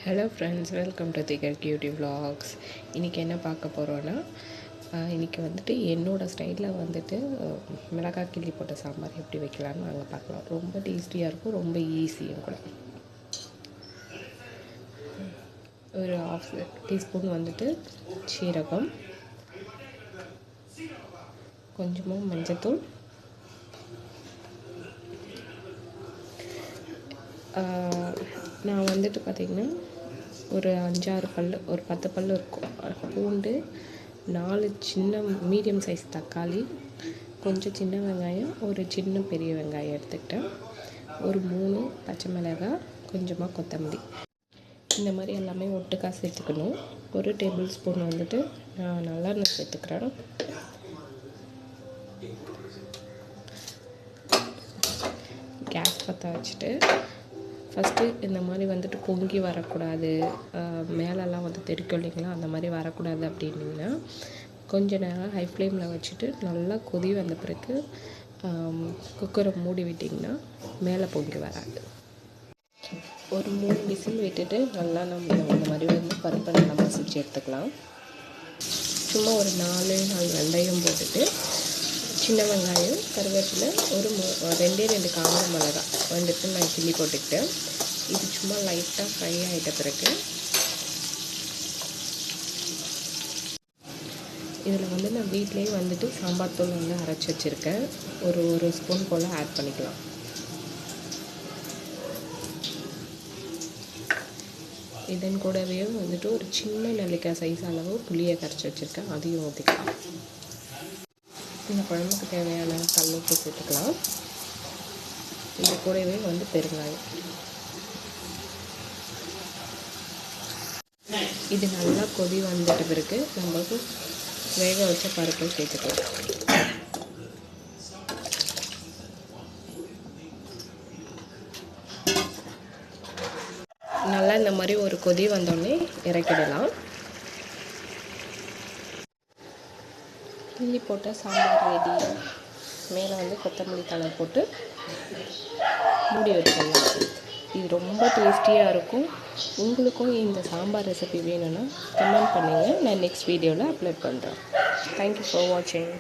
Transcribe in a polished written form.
Hello friends, welcome to திகர் cutie vlogs. இன்றைக்கி என்ன பார்க்க போகிறோன்னா, இன்றைக்கி வந்துட்டு என்னோடய ஸ்டைலில் வந்துட்டு மிளகாய் கிள்ளி போட்ட சாம்பார் எப்படி வைக்கலான்னு நாங்கள் பார்க்கலாம். ரொம்ப டேஸ்டியாக இருக்கும், ரொம்ப ஈஸியும் கூட. ஒரு 1/2 டீஸ்பூன் வந்துட்டு சீரகம், கொஞ்சமாக மஞ்சத்தூள், நான் வந்துட்டு பார்த்திங்கன்னா ஒரு 5-6 பல், ஒரு 10 பல் இருக்கும் பூண்டு, 4 சின்ன மீடியம் சைஸ் தக்காளி, கொஞ்சம் சின்ன வெங்காயம், ஒரு சின்ன பெரிய வெங்காயம் எடுத்துக்கிட்டேன், ஒரு 3 பச்சை மிளகாய், கொஞ்சமாக கொத்தமல்லி. இந்த மாதிரி எல்லாமே ஒட்டுக்காக சேர்த்துக்கணும். ஒரு டேபிள் ஸ்பூன் வந்துட்டு நான் நல்லெண்ணெய் சேர்த்துக்கிறேன். கேஸ் பற்ற வச்சுட்டு ஃபஸ்ட்டு இந்த மாதிரி வந்துட்டு பொங்கி வரக்கூடாது, மேலெல்லாம் வந்து தெரிக்கும் இல்லைங்களா, அந்த மாதிரி வரக்கூடாது அப்படின்னிங்கன்னா கொஞ்ச நேரம் ஹை ஃப்ளேமில் வச்சுட்டு நல்லா கொதி வந்த பிறகு குக்கரை மூடி விட்டிங்கன்னா மேலே பொங்கி வராது. ஒரு 3 விசில் விட்டுட்டு நல்லா நம்ம இந்த மாதிரி வந்து பருப்பை நல்லா மசிச்சு எடுத்துக்கலாம். சும்மா ஒரு 4 வெந்தயம் போட்டுட்டு சின்ன வெங்காயம், கருவேப்பிலை, ஒரு 2 காஞ்ச மிளகாய் வந்துட்டு நான் கிள்ளி போட்டுக்கிட்டேன். இது சும்மா லைட்டாக ஃப்ரை ஆகிட்ட பிறகு இதில் வந்து நான் வீட்டிலேயே வந்துட்டு சாம்பார் தூள் வந்து அரைச்சி வச்சுருக்கேன். ஒரு ஸ்பூன் போல் ஆட் பண்ணிக்கலாம். இதன் கூடவே வந்துட்டு ஒரு சின்ன நெல்லிக்காய் சைஸ் அளவு புளியை கரைச்சி வச்சுருக்கேன், அதையும் ஊற்றிக்கலாம். இந்த குழம்புக்கு தேவையான கல்லுப்பு சேர்த்துக்கலாம். இது கூடவே வந்து பெருங்காயம். இது நல்லா கொதி வந்துட்ட பிறகு நம்மளுக்கு வேக வச்ச பருப்பை சேர்த்துக்கலாம். நல்லா இந்த மாதிரி ஒரு கொதி வந்தோடனே இறக்கிடலாம். கிள்ளி போட்ட சாம்பார் ரெடி. மேலே வந்து கொத்தமல்லி தழை போட்டு மூடி வச்சிடலாம். இது ரொம்ப டேஸ்டியாக இருக்கும். உங்களுக்கும் இந்த சாம்பார் ரெசிபி வேணும்னா கமெண்ட் பண்ணுங்கள், நான் நெக்ஸ்ட் வீடியோவில் அப்லோட் பண்ணுறேன். தேங்க்யூ ஃபார் வாட்சிங்.